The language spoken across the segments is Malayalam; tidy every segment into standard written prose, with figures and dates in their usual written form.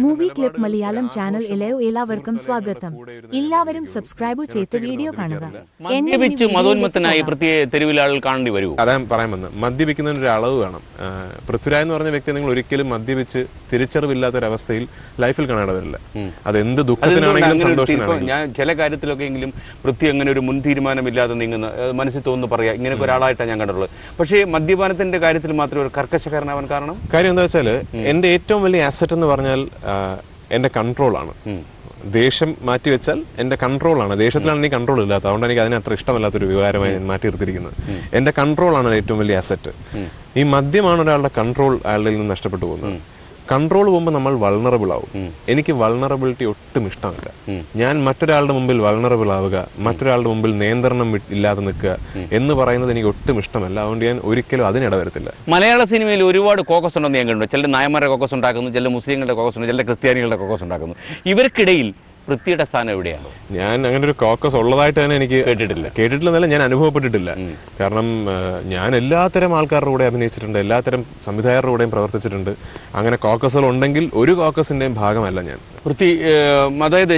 മൂവി ക്ലിപ്പ് മലയാളം ചാനൽ എല്ലാവർക്കും സ്വാഗതം. എല്ലാവരും സബ്സ്ക്രൈബ് ചെയ്ത് വീഡിയോ കാണുക. മദ്യപിച്ച് മതോന്മത്തനായി തെരുവിലാൾ കാണേണ്ടി വരൂ. അതാ പറയാൻ വന്നത്. മദ്യപിക്കുന്നതിന് ഒരു അളവ് വേണം. പൃഥ്വിരാജ് എന്ന് പറഞ്ഞ വ്യക്തി നിങ്ങൾ ഒരിക്കലും മദ്യപിച്ച് തിരിച്ചറിവില്ലാത്തൊരവസ്ഥയിൽ ലൈഫിൽ കാണാൻ വരില്ല. അത് എന്ത് ദുഃഖത്തിനാണെങ്കിലും സന്തോഷത്തിനാണെങ്കിലും. ഞാൻ ചില കാര്യത്തിലൊക്കെ എങ്കിലും പൃഥ്വി അങ്ങനെ ഒരു മുൻ തീരുമാനമില്ലാതെ നീങ്ങുന്ന മനസ്സിൽ തോന്നുന്നു പറയാ ഇങ്ങനെയൊക്കെ ഒരാളായിട്ടാണ് ഞാൻ കണ്ടിട്ടുള്ളത്. പക്ഷേ മദ്യപാനത്തിന്റെ കാര്യത്തിൽ മാത്രമേ ഒരു കർക്കശക്കാരനാവാൻ കാര്യം എന്താ വെച്ചാൽ എന്റെ ഏറ്റവും വലിയ ആസറ്റ് എന്ന് പറഞ്ഞാൽ എന്റെ കൺട്രോളാണ്. ദേഷ്യം മാറ്റിവെച്ചാൽ എന്റെ കൺട്രോളാണ്. ദേഷ്യത്തിലാണ് എനിക്ക് കൺട്രോൾ ഇല്ലാത്ത, അതുകൊണ്ട് എനിക്ക് അതിന് അത്ര ഇഷ്ടമല്ലാത്തൊരു വികാരമായി ഞാൻ മാറ്റി നിർത്തിയിരിക്കുന്നത്. എന്റെ കൺട്രോളാണ് ഏറ്റവും വലിയ അസറ്റ്. ഈ മദ്യമാണ് ഒരാളുടെ കൺട്രോൾ അയാളുടെ നിന്ന് നഷ്ടപ്പെട്ടു പോകുന്നത്. കൺട്രോൾ പോകുമ്പോൾ നമ്മൾ വൾണറബിൾ ആവും. എനിക്ക് വൾണറബിലിറ്റി ഒട്ടും ഇഷ്ടമല്ല. ഞാൻ മറ്റൊരാളുടെ മുമ്പിൽ വൾണറബിൾ ആവുക, മറ്റൊരാളുടെ മുമ്പിൽ നിയന്ത്രണം ഇല്ലാതെ നിൽക്കുക എന്ന് പറയുന്നത് എനിക്ക് ഒട്ടും ഇഷ്ടമല്ല. അതുകൊണ്ട് ഞാൻ ഒരിക്കലും അതിനിടവരത്തില്ല. മലയാള സിനിമയിൽ ഒരുപാട് കോക്കസ് ഉണ്ടെന്ന് ഞാൻ കണ്ടു. ചില നായന്മാരുടെ കോക്കസ് ഉണ്ടാക്കുന്നു, ചില മുസ്ലിങ്ങളുടെ കോക്കസ് ഉണ്ട്, ചില ക്രിസ്ത്യാനികളുടെ കോക്കസ് ഉണ്ടാക്കുന്നു. ഇവർക്കിടയിൽ പൃഥ്വിയുടെ സ്ഥാനം എവിടെയാണ്? ഞാൻ അങ്ങനെ ഒരു കോക്കസ് ഉള്ളതായിട്ട് തന്നെ എനിക്ക് കേട്ടിട്ടില്ലെന്നല്ല, ഞാൻ അനുഭവപ്പെട്ടിട്ടില്ല. കാരണം ഞാൻ എല്ലാത്തരം ആൾക്കാരുടെ കൂടെ അഭിനയിച്ചിട്ടുണ്ട്, എല്ലാത്തരം സംവിധായകരുടെ കൂടെയും പ്രവർത്തിച്ചിട്ടുണ്ട്. അങ്ങനെ കോക്കസുകൾ ഉണ്ടെങ്കിൽ ഒരു കോക്കസിന്റെയും ഭാഗമല്ല ഞാൻ. പൃഥ്വി അതായത്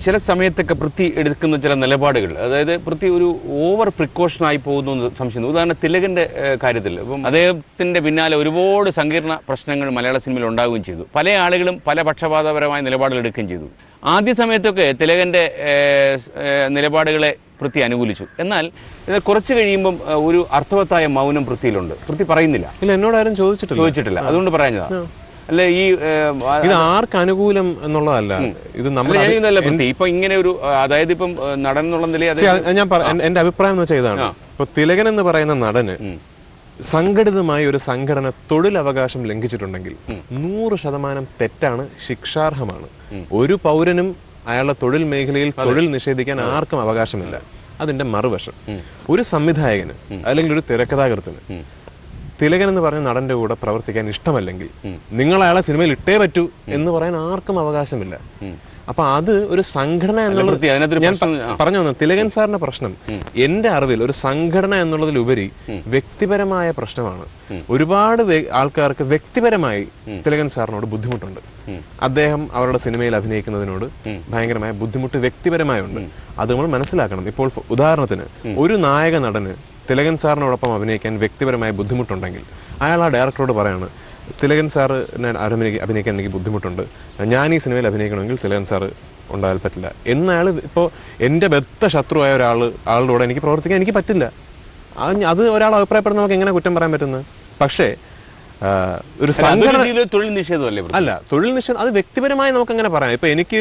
ചില സമയത്തൊക്കെ പൃഥ്വി എടുക്കുന്ന ചില നിലപാടുകൾ, അതായത് പൃഥ്വി ഒരു ഓവർ പ്രിക്കോഷനായി പോകുന്നു എന്ന് സംശയിക്കുന്നു. ഉദാഹരണം തിലകന്റെ കാര്യത്തിൽ ഇപ്പം അദ്ദേഹത്തിന്റെ പിന്നാലെ ഒരുപാട് സങ്കീർണ പ്രശ്നങ്ങൾ മലയാള സിനിമയിൽ ഉണ്ടാവുകയും ചെയ്തു. പല ആളുകളും പല പക്ഷപാതപരമായ നിലപാടുകൾ എടുക്കുകയും ചെയ്തു. ആദ്യ സമയത്തൊക്കെ തിലകന്റെ നിലപാടുകളെ പൃഥ്വി അനുകൂലിച്ചു. എന്നാൽ കുറച്ച് കഴിയുമ്പം ഒരു അർത്ഥവത്തായ മൗനം പൃഥ്വിയിലുണ്ട്. പൃഥ്വി പറയുന്നില്ല. ഇല്ല, എന്നോട് ആരും ചോദിച്ചിട്ടില്ല. അതുകൊണ്ട് പറയുന്നതാണ്. അല്ലെ, ഈ ഇത് ആർക്ക് അനുകൂലം എന്നുള്ളതല്ല. ഇത് നമ്മൾ ഇപ്പൊ ഇങ്ങനെ ഒരു, അതായത് ഇപ്പം നടൻ എന്നുള്ള നിലയിൽ ഞാൻ എന്റെ അഭിപ്രായം എന്ന് വെച്ചാൽ ഇതാണ്. ഇപ്പൊ തിലകൻ എന്ന് പറയുന്ന നടന് സംഘടിതമായി ഒരു സംഘടന തൊഴിലവകാശം ലംഘിച്ചിട്ടുണ്ടെങ്കിൽ 100% തെറ്റാണ്, ശിക്ഷാർഹമാണ്. ഒരു പൗരനും അയാളുടെ തൊഴിൽ മേഖലയിൽ തൊഴിൽ നിഷേധിക്കാൻ ആർക്കും അവകാശമില്ല. അതിന്റെ മറുവശം, ഒരു സംവിധായകന് അല്ലെങ്കിൽ ഒരു തിരക്കഥാകൃത്തിന് തിലകൻ എന്ന് പറഞ്ഞ നടന്റെ കൂടെ പ്രവർത്തിക്കാൻ ഇഷ്ടമല്ലെങ്കിൽ നിങ്ങൾ അയാളെ സിനിമയിൽ ഇട്ടേ പറ്റൂ എന്ന് പറയാൻ ആർക്കും അവകാശമില്ല. അപ്പൊ അത് ഒരു സംഘടന എന്നുള്ളത് ഞാൻ പറഞ്ഞു വന്നു. തിലകൻ സാറിന്റെ പ്രശ്നം എന്റെ അറിവിൽ ഒരു സംഘടന എന്നുള്ളതിലുപരി വ്യക്തിപരമായ പ്രശ്നമാണ്. ഒരുപാട് ആൾക്കാർക്ക് വ്യക്തിപരമായി തിലകൻ സാറിനോട് ബുദ്ധിമുട്ടുണ്ട്. അദ്ദേഹം അവരുടെ സിനിമയിൽ അഭിനയിക്കുന്നതിനോട് ഭയങ്കരമായ ബുദ്ധിമുട്ട് വ്യക്തിപരമായുണ്ട്. അത് നമ്മൾ മനസ്സിലാക്കണം. ഇപ്പോൾ ഉദാഹരണത്തിന് ഒരു നായക നടന് തിലകൻ സാറിനോടൊപ്പം അഭിനയിക്കാൻ വ്യക്തിപരമായ ബുദ്ധിമുട്ടുണ്ടെങ്കിൽ അയാൾ ആ ഡയറക്ടറോട് പറയാണ്, തിലകൻ സാറിനെ അഭിനയിക്കാൻ എനിക്ക് ബുദ്ധിമുട്ടുണ്ട്, ഞാൻ ഈ സിനിമയിൽ അഭിനയിക്കണമെങ്കിൽ തിലകൻ സാറ് ഉണ്ടായാൽ പറ്റില്ല എന്ന് അയാൾ ഇപ്പോൾ എൻ്റെ ബദ്ധ ശത്രുവായ ആളുടെ കൂടെ എനിക്ക് പ്രവർത്തിക്കാൻ എനിക്ക് പറ്റില്ല. അത് ഒരാൾ അഭിപ്രായപ്പെടുന്ന നമുക്ക് എങ്ങനെ കുറ്റം പറയാൻ പറ്റുന്നത്? പക്ഷേ ഒരു സംഘടന തൊഴിൽ നിഷേധമല്ലേ? അല്ല, തൊഴിൽ നിഷേധം അത് വ്യക്തിപരമായി നമുക്ക് അങ്ങനെ പറയാം. ഇപ്പൊ എനിക്ക്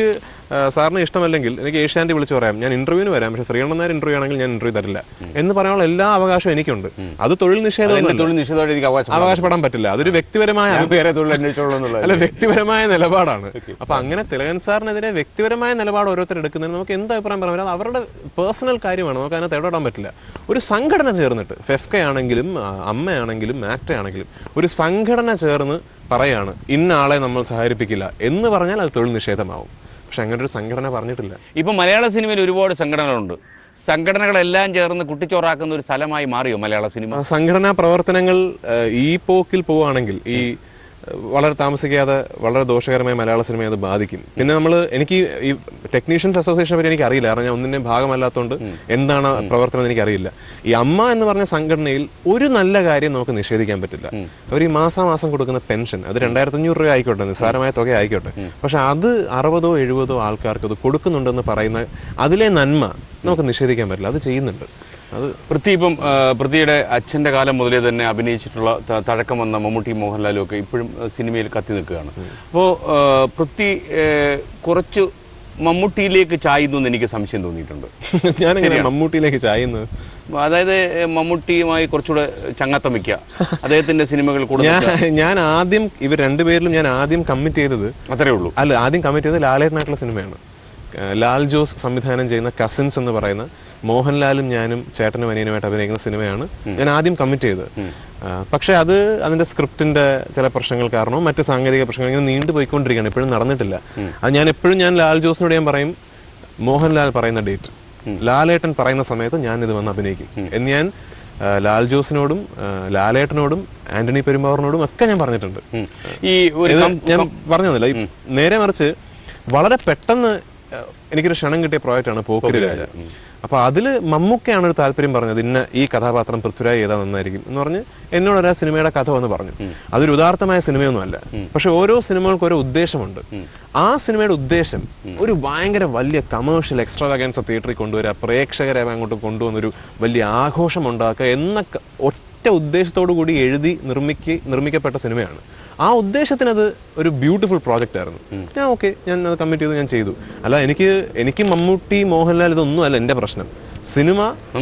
സാറിന് ഇഷ്ടമല്ലെങ്കിൽ എനിക്ക് ഏഷ്യാനെറ്റ് വിളിച്ച് പറയാം, ഞാൻ ഇന്റർവ്യൂവിന് വരാം, പക്ഷേ ശ്രീകണ്ഠൻ നായർ ഇന്റർവ്യൂ ആണെങ്കിൽ ഞാൻ ഇന്റർവ്യൂ തരില്ല എന്ന് പറയാനുള്ള എല്ലാ അവകാശവും എനിക്കുണ്ട്. അത് തൊഴിൽ നിഷേധം അവകാശപ്പെടാൻ പറ്റില്ല. അതൊരു വ്യക്തിപരമായ വ്യക്തിപരമായ നിലപാടാണ്. അപ്പൊ അങ്ങനെ തിലകൻ സാറിനെതിരെ വ്യക്തിപരമായ നിലപാട് ഓരോരുത്തർ എടുക്കുന്നതിന് നമുക്ക് എന്ത് അഭിപ്രായം പറയാൻ പറ്റില്ല. അവരുടെ പേഴ്സണൽ കാര്യമാണ്, നമുക്ക് അതിനകത്ത് ഇടപെടാൻ പറ്റില്ല. ഒരു സംഘടന ചേർന്നിട്ട് ഫെഫ്ക ആണെങ്കിലും അമ്മയാണെങ്കിലും ആക്ടർ ആണെങ്കിലും ഒരു സംഘടന ചേർന്ന് പറയാണ് ഇന്ന ആളെ നമ്മൾ സഹകരിപ്പിക്കില്ല എന്ന് പറഞ്ഞാൽ അത് തൊഴിൽ നിഷേധമാവും. പക്ഷെ അങ്ങനെ ഒരു സംഘടന പറഞ്ഞിട്ടില്ല. ഇപ്പൊ മലയാള സിനിമയിൽ ഒരുപാട് സംഘടനകളുണ്ട്. സംഘടനകളെല്ലാം ചേർന്ന് കുട്ടിച്ചോറാക്കുന്ന ഒരു സ്ഥലമായി മാറിയോ മലയാള സിനിമ? സംഘടനാ പ്രവർത്തനങ്ങൾ ഈ പോക്കിൽ പോവുകയാണെങ്കിൽ ഈ വളരെ താമസിക്കാതെ വളരെ ദോഷകരമായി മലയാള സിനിമയെ അത് ബാധിക്കും. പിന്നെ എനിക്ക് ഈ ടെക്നീഷ്യൻസ് അസോസിയേഷനെ പറ്റി എനിക്ക് അറിയില്ല, കാരണം ഞാൻ ഒന്നിന്റെ ഭാഗമല്ലാത്തതുകൊണ്ട് എന്താണ് പ്രവർത്തനം എന്ന് എനിക്കറിയില്ല. ഈ അമ്മ എന്ന് പറഞ്ഞ സംഘടനയിൽ ഒരു നല്ല കാര്യം നമുക്ക് നിഷേധിക്കാൻ പറ്റില്ല. അവർ ഈ മാസാമാസം കൊടുക്കുന്ന പെൻഷൻ അത് 2500 രൂപ ആയിക്കോട്ടെ, നിസ്സാരമായ തുക ആയിക്കോട്ടെ, പക്ഷെ അത് 60 70 ആൾക്കാർക്ക് അത് കൊടുക്കുന്നുണ്ടെന്ന് പറയുന്ന അതിലെ നന്മ നമുക്ക് നിഷേധിക്കാൻ പറ്റില്ല. അത് ചെയ്യുന്നുണ്ട്. അത് പൃഥ്വിയുടെ അച്ഛന്റെ കാലം മുതലേ തന്നെ അഭിനയിച്ചിട്ടുള്ള തഴക്കം വന്ന മമ്മൂട്ടി മോഹൻലാലും ഒക്കെ ഇപ്പോഴും സിനിമയിൽ കത്തി നിൽക്കുകയാണ്. അപ്പോൾ പൃഥ്വി കുറച്ച് മമ്മൂട്ടിയിലേക്ക് ചായുന്നു എന്ന് എനിക്ക് സംശയം തോന്നിയിട്ടുണ്ട്. ഞാനെങ്ങനെ മമ്മൂട്ടിയിലേക്ക് ചായുന്നത്? അതായത് മമ്മൂട്ടിയുമായി കുറച്ചുകൂടെ ചങ്ങാത്തം വയ്ക്കുക, അദ്ദേഹത്തിന്റെ സിനിമകൾ ഞാൻ ആദ്യം ഇവർ രണ്ടുപേരിലും ഞാൻ ആദ്യം കമ്മിറ്റ് ചെയ്തത് അത്രേ ഉള്ളൂ. അല്ല, ആദ്യം കമ്മിറ്റ് ചെയ്തത് ലാലേട്ടനായിട്ടുള്ള സിനിമയാണ്. ലാൽ ജോസ് സംവിധാനം ചെയ്യുന്ന കസിൻസ് എന്ന് പറയുന്ന മോഹൻലാലും ഞാനും ചേട്ടനും അനിയനുമായിട്ട് അഭിനയിക്കുന്ന സിനിമയാണ് ഞാൻ ആദ്യം കമ്മിറ്റ് ചെയ്തത്. പക്ഷെ അതിന്റെ സ്ക്രിപ്റ്റിന്റെ ചില പ്രശ്നങ്ങൾ കാരണവും മറ്റ് സാങ്കേതിക പ്രശ്നങ്ങൾ ഇങ്ങനെ നീണ്ടുപോയിക്കൊണ്ടിരിക്കുകയാണ്, ഇപ്പോഴും നടന്നിട്ടില്ല. അത് ഞാൻ ലാൽ ജോസിനോട് ഞാൻ പറയും, മോഹൻലാൽ പറയുന്ന ഡേറ്റ് ലാലേട്ടൻ പറയുന്ന സമയത്ത് ഞാൻ ഇത് വന്ന് അഭിനയിക്കും എന്ന് ഞാൻ ലാൽ ജോസിനോടും ലാലേട്ടനോടും ആന്റണി പെരുമ്പാവൂരിനോടും ഒക്കെ ഞാൻ പറഞ്ഞിട്ടുണ്ട്. ഈ ഒരു ഞാൻ പറഞ്ഞു തന്നില്ല, നേരെ മറിച്ച് വളരെ പെട്ടെന്ന് എനിക്കൊരു ക്ഷണം കിട്ടിയ പ്രോജക്റ്റാണ് പോക്കിരി രാജ. അപ്പൊ അതില് മമ്മൂക്കയാണ് ഒരു താല്പര്യം പറഞ്ഞത്, ഇന്ന ഈ കഥാപാത്രം പൃഥ്വിരാജ് ചെയ്താൽ നന്നായിരിക്കും എന്ന് പറഞ്ഞ് എന്നോടൊരു സിനിമയുടെ കഥ വന്ന് പറഞ്ഞു. അതൊരു ഉദാർത്ഥമായ സിനിമയൊന്നും അല്ല, പക്ഷെ ഓരോ സിനിമകൾക്കും ഓരോ ഉദ്ദേശമുണ്ട്. ആ സിനിമയുടെ ഉദ്ദേശം ഒരു ഭയങ്കര വലിയ കമേഴ്ഷ്യൽ എക്സ്ട്രാവാഗൻസ് തിയേറ്ററിൽ കൊണ്ടുവരിക, പ്രേക്ഷകരെ അങ്ങോട്ട് കൊണ്ടുവന്നൊരു വലിയ ആഘോഷം ഉണ്ടാക്കുക എന്ന ഒറ്റ ഉദ്ദേശത്തോടു കൂടി എഴുതി നിർമ്മിക്കപ്പെട്ട സിനിമയാണ്. ആ ഉദ്ദേശത്തിനത് ഒരു ബ്യൂട്ടിഫുൾ പ്രോജക്റ്റ് ആയിരുന്നു. ഞാൻ അത് കമ്മിറ്റ് ചെയ്തു, ഞാൻ ചെയ്തു. അല്ല എനിക്ക് മമ്മൂട്ടി, മോഹൻലാൽ ഇതൊന്നും അല്ല എൻ്റെ പ്രശ്നം. സിനിമ,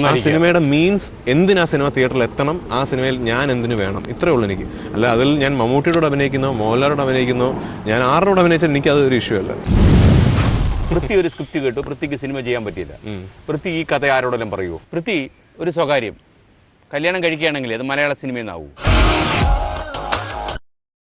ആ സിനിമയുടെ മീൻസ് എന്തിനാ സിനിമ തിയേറ്ററിൽ എത്തണം, ആ സിനിമയിൽ ഞാൻ എന്തിനു വേണം, ഇത്രേ ഉള്ളൂ എനിക്ക്. അല്ല അതിൽ ഞാൻ മമ്മൂട്ടിയോട് അഭിനയിക്കുന്നോ മോഹൻലാലോട് അഭിനയിക്കുന്നോ ഞാൻ ആരോട് അഭിനയിച്ചാൽ എനിക്ക് അത് ഒരു ഇഷ്യൂ അല്ല. പൃഥ്വി ഒരു സ്ക്രിപ്റ്റ് കേട്ടു, പൃഥ്വിക്ക് സിനിമ ചെയ്യാൻ പറ്റിയില്ല. പൃഥ്വി ഈ കഥ ആരോടെല്ലാം പറയുമോ? പൃഥ്വി ഒരു സ്വകാര്യം, കല്യാണം കഴിക്കുകയാണെങ്കിൽ അത് മലയാള സിനിമയിൽ നിന്നാവും.